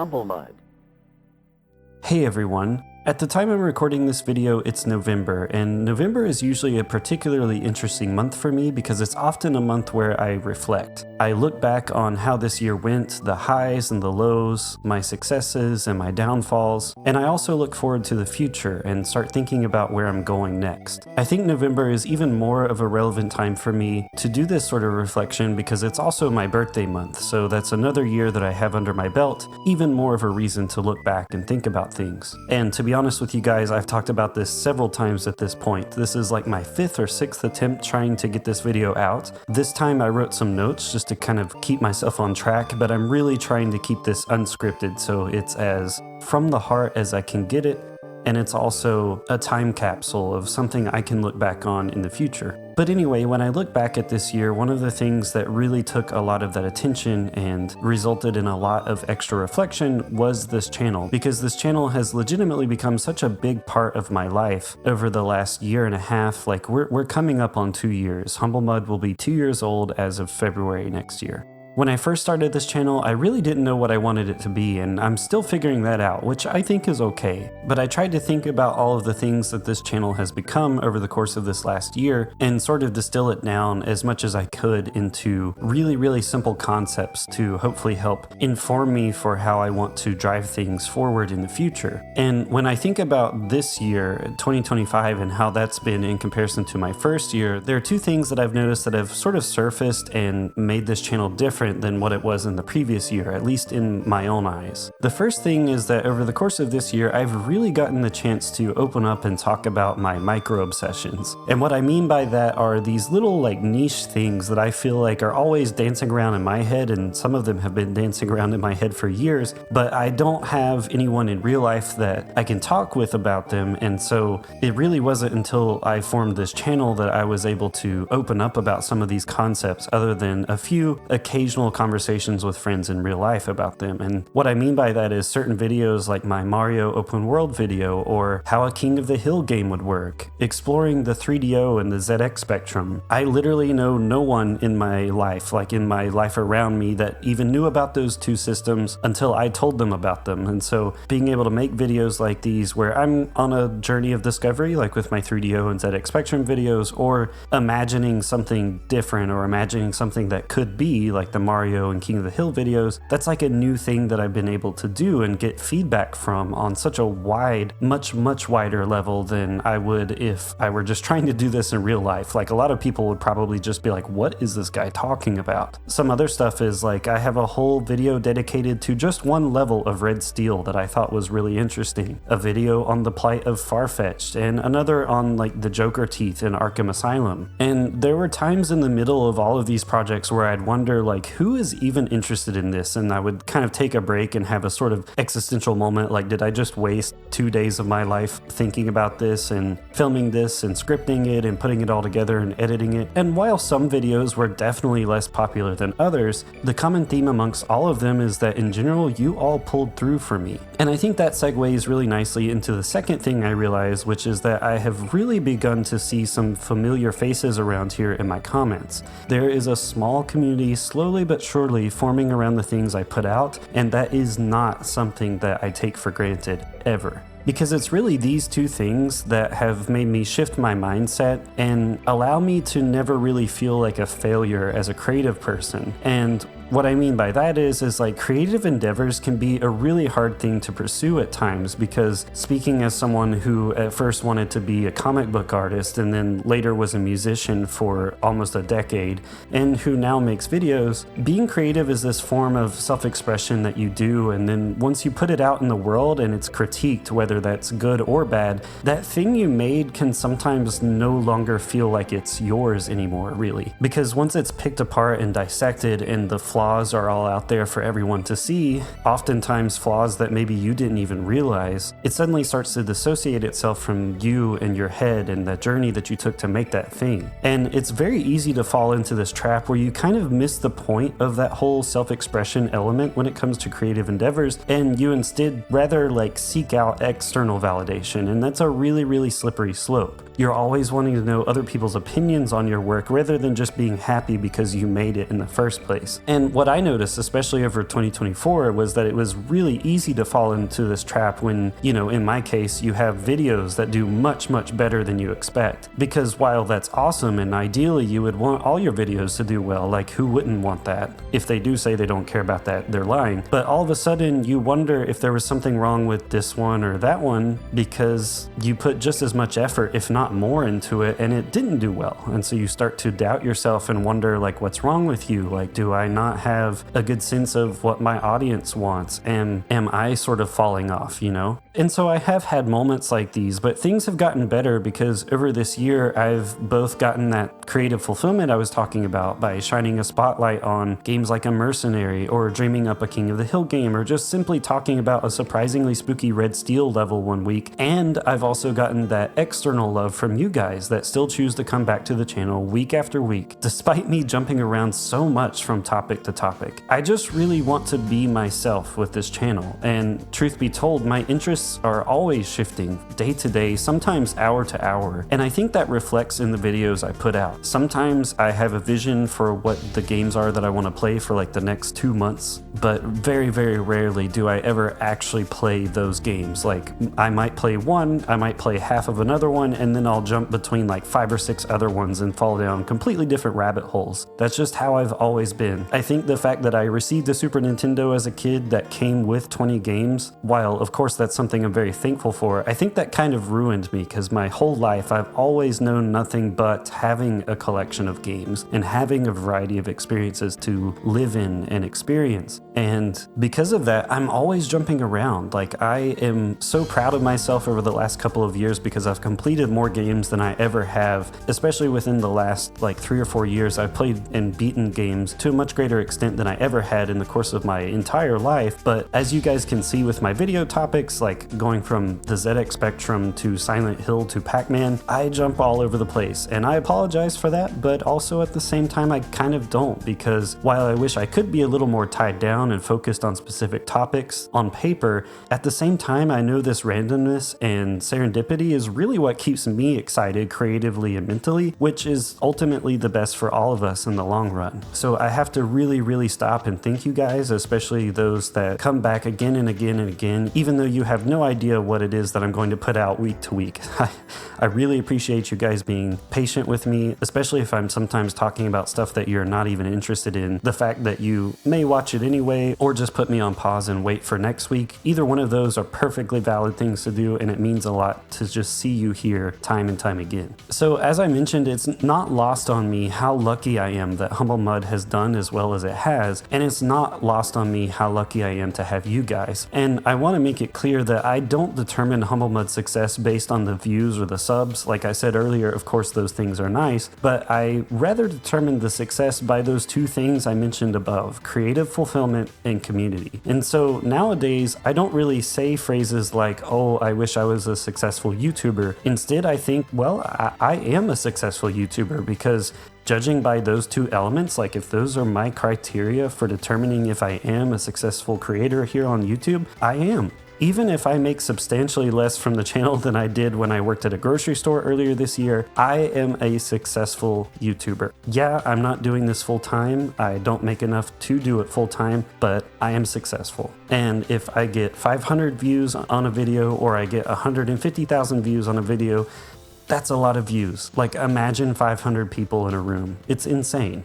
humblemud. Hey everyone! At the time I'm recording this video, it's November, and November is usually a particularly interesting month for me because it's often a month where I reflect. I look back on how this year went, the highs and the lows, my successes and my downfalls, and I also look forward to the future and start thinking about where I'm going next. I think November is even more of a relevant time for me to do this sort of reflection because it's also my birthday month, so that's another year that I have under my belt, even more of a reason to look back and think about things. And to be honest with you guys, I've talked about this several times at this point. This is like my 5th or 6th attempt trying to get this video out. This time I wrote some notes just to kind of keep myself on track, but I'm really trying to keep this unscripted so it's as from the heart as I can get it, and it's also a time capsule of something I can look back on in the future. But anyway, when I look back at this year, one of the things that really took a lot of that attention and resulted in a lot of extra reflection was this channel, because this channel has legitimately become such a big part of my life over the last year and a half. Like we're coming up on 2 years. humblemud will be 2 years old as of February next year. When I first started this channel, I really didn't know what I wanted it to be, and I'm still figuring that out, which I think is okay. But I tried to think about all of the things that this channel has become over the course of this last year and sort of distill it down as much as I could into really simple concepts to hopefully help inform me for how I want to drive things forward in the future. And when I think about this year, 2025, and how that's been in comparison to my first year, there are two things that I've noticed that have sort of surfaced and made this channel different than what it was in the previous year, at least in my own eyes. The first thing is that over the course of this year, I've really gotten the chance to open up and talk about my micro obsessions. And what I mean by that are these little like niche things that I feel like are always dancing around in my head, and some of them have been dancing around in my head for years, but I don't have anyone in real life that I can talk with about them. And so it really wasn't until I formed this channel that I was able to open up about some of these concepts, other than a few occasional conversations with friends in real life about them. And what I mean by that is certain videos like my Mario open world video, or how a King of the Hill game would work, exploring the 3DO and the ZX Spectrum. I literally know no one in my life, like in my life around me, that even knew about those two systems until I told them about them. And so being able to make videos like these where I'm on a journey of discovery, like with my 3DO and ZX Spectrum videos, or imagining something different, or imagining something that could be like the Mario and King of the Hill videos, that's like a new thing that I've been able to do and get feedback from on such a wide, much wider level than I would if I were just trying to do this in real life. Like a lot of people would probably just be like, what is this guy talking about? Some other stuff is like, I have a whole video dedicated to just one level of Red Steel that I thought was really interesting. A video on the plight of Farfetch'd, and another on like the Joker teeth in Arkham Asylum. And there were times in the middle of all of these projects where I'd wonder like, who is even interested in this? And I would kind of take a break and have a sort of existential moment, like, did I just waste 2 days of my life thinking about this and filming this and scripting it and putting it all together and editing it? And while some videos were definitely less popular than others, the common theme amongst all of them is that in general, you all pulled through for me. And I think that segues really nicely into the second thing I realized, which is that I have really begun to see some familiar faces around here in my comments. There is a small community slowly but surely forming around the things I put out, and that is not something that I take for granted ever. Because it's really these two things that have made me shift my mindset and allow me to never really feel like a failure as a creative person. And what I mean by that is like creative endeavors can be a really hard thing to pursue at times, because speaking as someone who at first wanted to be a comic book artist and then later was a musician for almost a decade and who now makes videos, being creative is this form of self-expression that you do, and then once you put it out in the world and it's critiqued, whether that's good or bad, that thing you made can sometimes no longer feel like it's yours anymore, really. Because once it's picked apart and dissected and the flaws are all out there for everyone to see, oftentimes flaws that maybe you didn't even realize, it suddenly starts to dissociate itself from you and your head and the journey that you took to make that thing. And it's very easy to fall into this trap where you kind of miss the point of that whole self-expression element when it comes to creative endeavors, and you instead rather like seek out external validation, and that's a really slippery slope. You're always wanting to know other people's opinions on your work rather than just being happy because you made it in the first place. And what I noticed, especially over 2024, was that it was really easy to fall into this trap when, in my case, you have videos that do much better than you expect. Because while that's awesome and ideally you would want all your videos to do well, like who wouldn't want that? If they do say they don't care about that, they're lying. But all of a sudden you wonder if there was something wrong with this one or that one because you put just as much effort, if not more, into it and it didn't do well. And so you start to doubt yourself and wonder, like, what's wrong with you? Like, do I not have a good sense of what my audience wants? And am I sort of falling off, And so I have had moments like these, but things have gotten better because over this year, I've both gotten that creative fulfillment I was talking about by shining a spotlight on games like a Mercenary or dreaming up a King of the Hill game or just simply talking about a surprisingly spooky Red Steel level one week. And I've also gotten that external love from you guys that still choose to come back to the channel week after week, despite me jumping around so much from topic to topic. I just really want to be myself with this channel, and truth be told, my interests are always shifting day to day, sometimes hour to hour, and I think that reflects in the videos I put out. Sometimes I have a vision for what the games are that I want to play for like the next 2 months, but very rarely do I ever actually play those games. Like, I might play one, I might play half of another one, and then I'll jump between like 5 or 6 other ones and fall down completely different rabbit holes. That's just how I've always been. I think the fact that I received a Super Nintendo as a kid that came with 20 games, while of course that's something I'm very thankful for, I think that kind of ruined me because my whole life I've always known nothing but having a collection of games and having a variety of experiences to live in and experience. And because of that, I'm always jumping around. Like, I am so proud of myself over the last couple of years because I've completed more games than I ever have, especially within the last like 3 or 4 years. I've played and beaten games to a much greater extent than I ever had in the course of my entire life. But as you guys can see with my video topics, like going from the ZX Spectrum to Silent Hill to Pac-Man, I jump all over the place, and I apologize for that, but also at the same time I kind of don't, because while I wish I could be a little more tied down and focused on specific topics on paper, at the same time I know this randomness and serendipity is really what keeps me excited creatively and mentally, which is ultimately the best for all of us in the long run. So I have to really stop and thank you guys, especially those that come back again and again, even though you have no idea what it is that I'm going to put out week to week. I really appreciate you guys being patient with me, especially if I'm sometimes talking about stuff that you're not even interested in. The fact that you may watch it anyway or just put me on pause and wait for next week, either one of those are perfectly valid things to do, and it means a lot to just see you here time and time again. So as I mentioned, it's not lost on me how lucky I am that humblemud has done as well as it has, and it's not lost on me how lucky I am to have you guys. And I want to make it clear that I don't determine humblemud's success based on the views or the subs. Like I said earlier, of course those things are nice, but I rather determine the success by those two things I mentioned above: creative fulfillment and community. And so nowadays I don't really say phrases like, oh, I wish I was a successful YouTuber. Instead I think, well, I am a successful YouTuber, because judging by those two elements, like if those are my criteria for determining if I am a successful creator here on YouTube, I am. Even if I make substantially less from the channel than I did when I worked at a grocery store earlier this year, I am a successful YouTuber. Yeah, I'm not doing this full time. I don't make enough to do it full time, but I am successful. And if I get 500 views on a video or I get 150,000 views on a video, that's a lot of views. Like, imagine 500 people in a room. It's insane,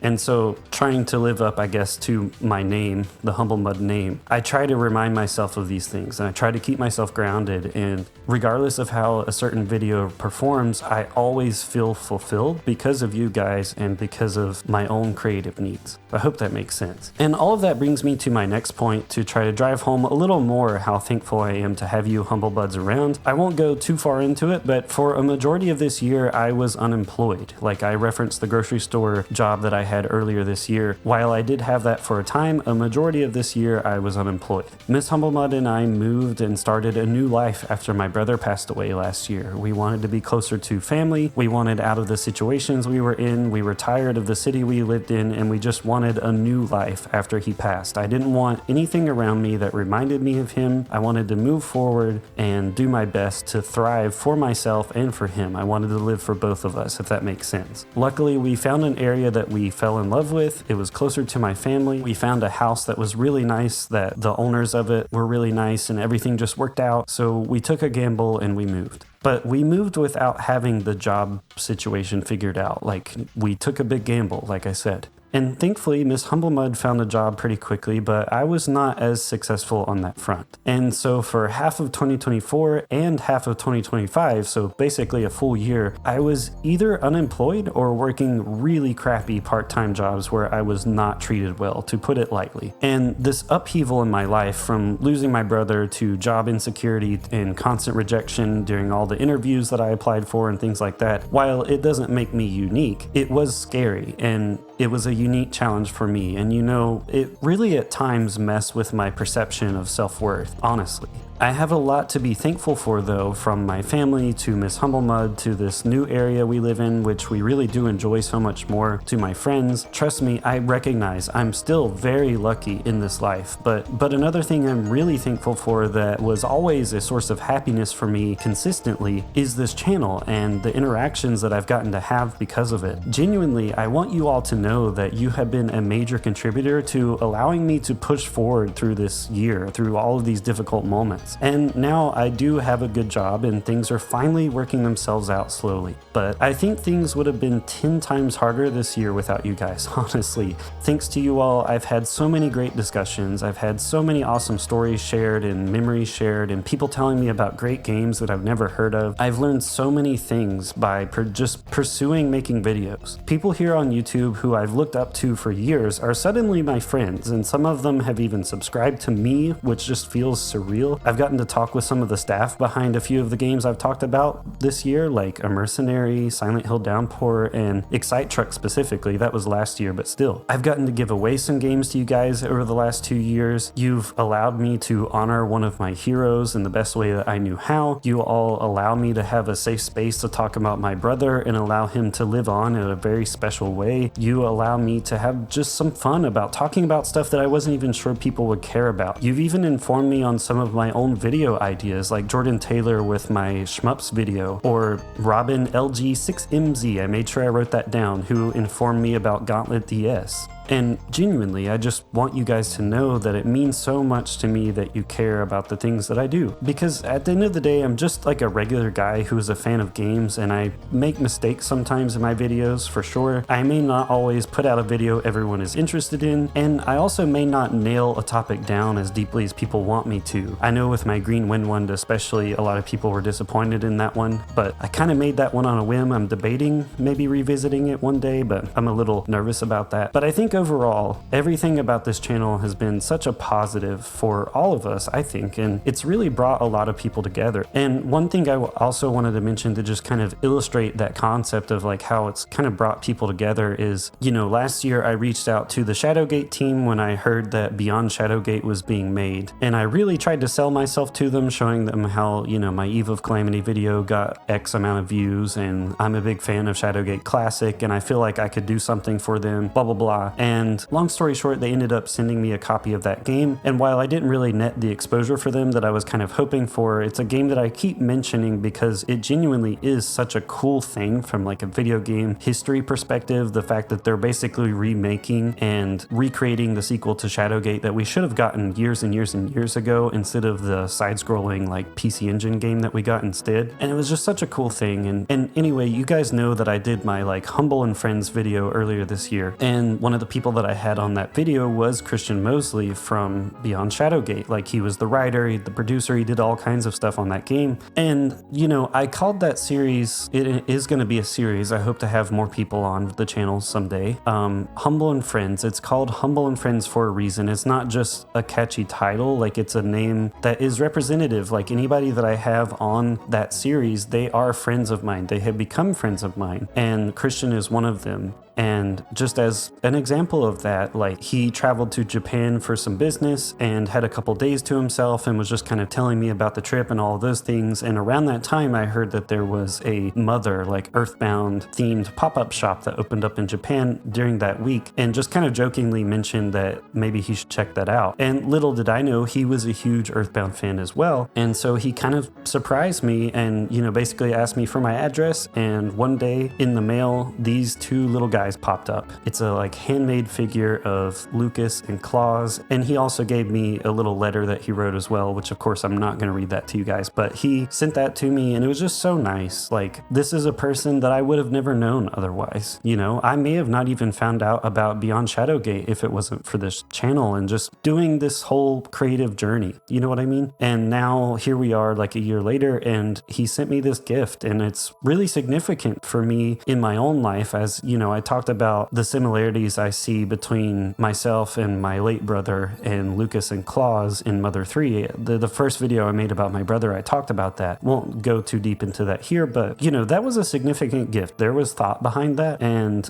And so trying to live up, I guess, to my name, the humblemud name, I try to remind myself of these things, and I try to keep myself grounded. And regardless of how a certain video performs, I always feel fulfilled because of you guys and because of my own creative needs. I hope that makes sense. And all of that brings me to my next point, to try to drive home a little more how thankful I am to have you humblebuds around. I won't go too far into it, but for for a majority of this year, I was unemployed. Like I referenced the grocery store job that I had earlier this year. While I did have that for a time, a majority of this year I was unemployed. Miss Humblemud and I moved and started a new life after my brother passed away last year. We wanted to be closer to family. We wanted out of the situations we were in. We were tired of the city we lived in, and we just wanted a new life after he passed. I didn't want anything around me that reminded me of him. I wanted to move forward and do my best to thrive for myself and for him. I wanted to live for both of us, if that makes sense. Luckily, we found an area that we fell in love with. It was closer to my family. We found a house that was really nice, that the owners of it were really nice, and everything just worked out. So we took a gamble and we moved. But we moved without having the job situation figured out. Like, we took a big gamble, like I said. And thankfully, Miss Humblemud found a job pretty quickly, but I was not as successful on that front. And so for half of 2024 and half of 2025, so basically a full year, I was either unemployed or working really crappy part-time jobs where I was not treated well, to put it lightly. And this upheaval in my life, from losing my brother to job insecurity and constant rejection during all the interviews that I applied for and things like that, while it doesn't make me unique, it was scary, and it was a unique challenge for me. And you know, it really at times messed with my perception of self-worth, honestly. I have a lot to be thankful for, though, from my family to Miss Humblemud to this new area we live in, which we really do enjoy so much more, to my friends. Trust me, I recognize I'm still very lucky in this life, but another thing I'm really thankful for that was always a source of happiness for me consistently is this channel and the interactions that I've gotten to have because of it. Genuinely, I want you all to know that you have been a major contributor to allowing me to push forward through this year, through all of these difficult moments. And now I do have a good job and things are finally working themselves out slowly. But I think things would have been 10 times harder this year without you guys, honestly. Thanks to you all, I've had so many great discussions. I've had so many awesome stories shared and memories shared and people telling me about great games that I've never heard of. I've learned so many things by just pursuing making videos. People here on YouTube who I've looked up to for years are suddenly my friends, and some of them have even subscribed to me, which just feels surreal. I've gotten to talk with some of the staff behind a few of the games I've talked about this year, like A Mercenary, Silent Hill Downpour, and Excite Truck specifically. That was last year, but still. I've gotten to give away some games to you guys over the last 2 years. You've allowed me to honor one of my heroes in the best way that I knew how. You all allow me to have a safe space to talk about my brother and allow him to live on in a very special way. You allow me to have just some fun about talking about stuff that I wasn't even sure people would care about. You've even informed me on some of my own video ideas, like Jordan Taylor with my Shmups video, or Robin LG6MZ, I made sure I wrote that down, who informed me about Gauntlet DS. And genuinely, I just want you guys to know that it means so much to me that you care about the things that I do. Because at the end of the day, I'm just like a regular guy who's a fan of games, and I make mistakes sometimes in my videos, for sure. I may not always put out a video everyone is interested in, and I also may not nail a topic down as deeply as people want me to. I know with my Green Wind one especially, a lot of people were disappointed in that one, but I kind of made that one on a whim. I'm debating maybe revisiting it one day, but I'm a little nervous about that. But I think overall, everything about this channel has been such a positive for all of us, I think, and it's really brought a lot of people together. And one thing I also wanted to mention to just kind of illustrate that concept of like how it's kind of brought people together is, you know, last year I reached out to the Shadowgate team when I heard that Beyond Shadowgate was being made, and I really tried to sell myself to them, showing them how, you know, my Eve of Calamity video got X amount of views, and I'm a big fan of Shadowgate Classic, and I feel like I could do something for them, blah blah blah. And long story short, they ended up sending me a copy of that game, and while I didn't really net the exposure for them that I was kind of hoping for, it's a game that I keep mentioning because it genuinely is such a cool thing from like a video game history perspective. The fact that they're basically remaking and recreating the sequel to Shadowgate that we should have gotten years and years and years ago instead of the side-scrolling like PC Engine game that we got instead. And it was just such a cool thing. And anyway, you guys know that I did my like Humble and Friends video earlier this year, and one of the people that I had on that video was Christian Mosley from Beyond Shadowgate. Like, he was the writer, the producer, he did all kinds of stuff on that game. And, you know, I called that series, it is going to be a series, I hope to have more people on the channel someday, Humble and Friends. It's called Humble and Friends for a reason. It's not just a catchy title, like it's a name that is representative. Like anybody that I have on that series, they are friends of mine. They have become friends of mine, and Christian is one of them. And just as an example of that, like he traveled to Japan for some business and had a couple days to himself and was just kind of telling me about the trip and all of those things. And around that time, I heard that there was a Mother, like Earthbound themed pop-up shop that opened up in Japan during that week, and just kind of jokingly mentioned that maybe he should check that out. And little did I know, he was a huge Earthbound fan as well. And so he kind of surprised me and, you know, basically asked me for my address. And one day in the mail, these two little guys popped up. It's a like handmade figure of Lucas and Claus, and he also gave me a little letter that he wrote as well, which of course I'm not going to read that to you guys, but he sent that to me and it was just so nice. Like, this is a person that I would have never known otherwise. You know, I may have not even found out about Beyond Shadowgate if it wasn't for this channel and just doing this whole creative journey. You know what I mean? And now here we are like a year later, and he sent me this gift, and it's really significant for me in my own life. As you know, I talked about the similarities I see between myself and my late brother and Lucas and Claus in Mother 3. The first video I made about my brother, I talked about that. Won't go too deep into that here, but you know, that was a significant gift. There was thought behind that, and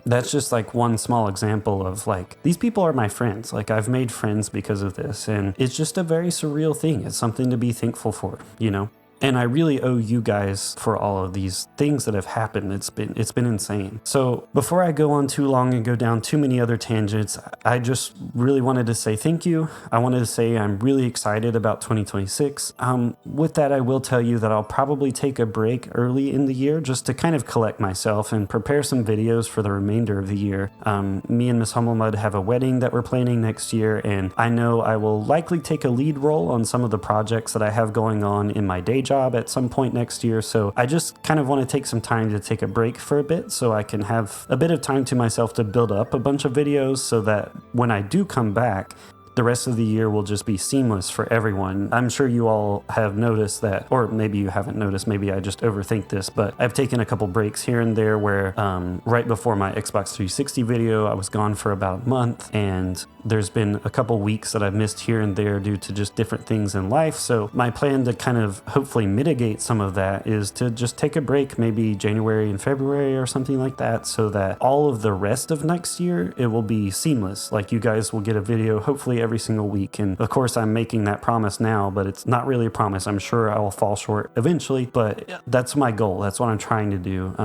that's just like one small example of like, these people are my friends. Like, I've made friends because of this, and it's just a very surreal thing. It's something to be thankful for, you know? And I really owe you guys for all of these things that have happened. It's been insane. So before I go on too long and go down too many other tangents, I just really wanted to say thank you. I wanted to say I'm really excited about 2026. With that, I will tell you that I'll probably take a break early in the year just to kind of collect myself and prepare some videos for the remainder of the year. Me and Miss Humblemud have a wedding that we're planning next year, and I know I will likely take a lead role on some of the projects that I have going on in my day job at some point next year. So I just kind of want to take some time to take a break for a bit so I can have a bit of time to myself to build up a bunch of videos so that when I do come back, the rest of the year will just be seamless for everyone. I'm sure you all have noticed that, or maybe you haven't noticed, maybe I just overthink this, but I've taken a couple breaks here and there where right before my Xbox 360 video, I was gone for about a month, and there's been a couple weeks that I've missed here and there due to just different things in life. So my plan to kind of hopefully mitigate some of that is to just take a break, maybe January and February or something like that, so that all of the rest of next year, it will be seamless. Like, you guys will get a video hopefully every single week. And of course, I'm making that promise now, but it's not really a promise. I'm sure I will fall short eventually, but that's my goal. That's what I'm trying to do.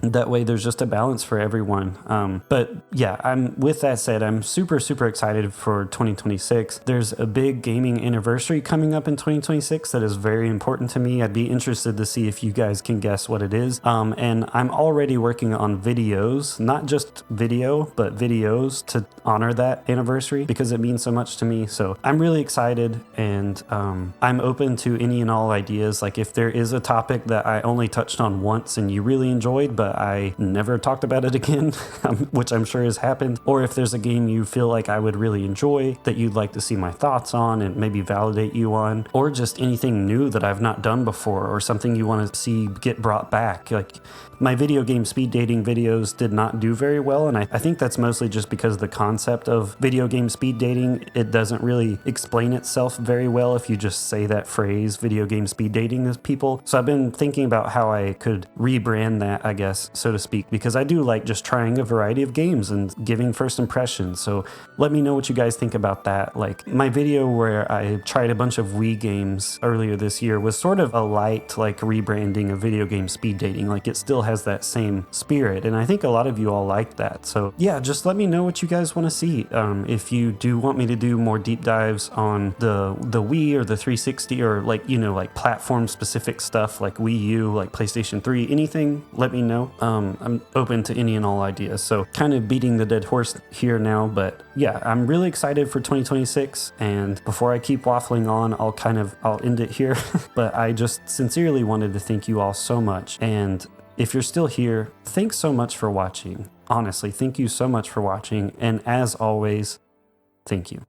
That way there's just a balance for everyone. But yeah, with that said, I'm super excited for 2026. There's a big gaming anniversary coming up in 2026 that is very important to me. I'd be interested to see if you guys can guess what it is. And I'm already working on videos, not just video, but videos to honor that anniversary because it means so much to me. So I'm really excited, and I'm open to any and all ideas. Like, if there is a topic that I only touched on once and you really enjoyed, but I never talked about it again, which I'm sure has happened, or if there's a game you feel like I would really enjoy that you'd like to see my thoughts on and maybe validate you on, or just anything new that I've not done before, or something you want to see get brought back. Like, my video game speed dating videos did not do very well, and I think that's mostly just because the concept of video game speed dating, it doesn't really explain itself very well if you just say that phrase, video game speed dating, to people. So I've been thinking about how I could rebrand that, I guess, so to speak, because I do like just trying a variety of games and giving first impressions. So let me know what you guys think about that. Like, my video where I tried a bunch of Wii games earlier this year was sort of a light, like, rebranding of video game speed dating. Like, it still has that same spirit, and I think a lot of you all like that. So yeah, just let me know what you guys want to see. If you do want me to do more deep dives on the Wii or the 360, or like, you know, like platform specific stuff like Wii U, like PlayStation 3, anything, let me know. I'm open to any and all ideas. So kind of beating the dead horse here now, but yeah, I'm really excited for 2026. And before I keep waffling on, I'll end it here. But I just sincerely wanted to thank you all so much. And if you're still here, thanks so much for watching. Honestly, thank you so much for watching. And as always, thank you.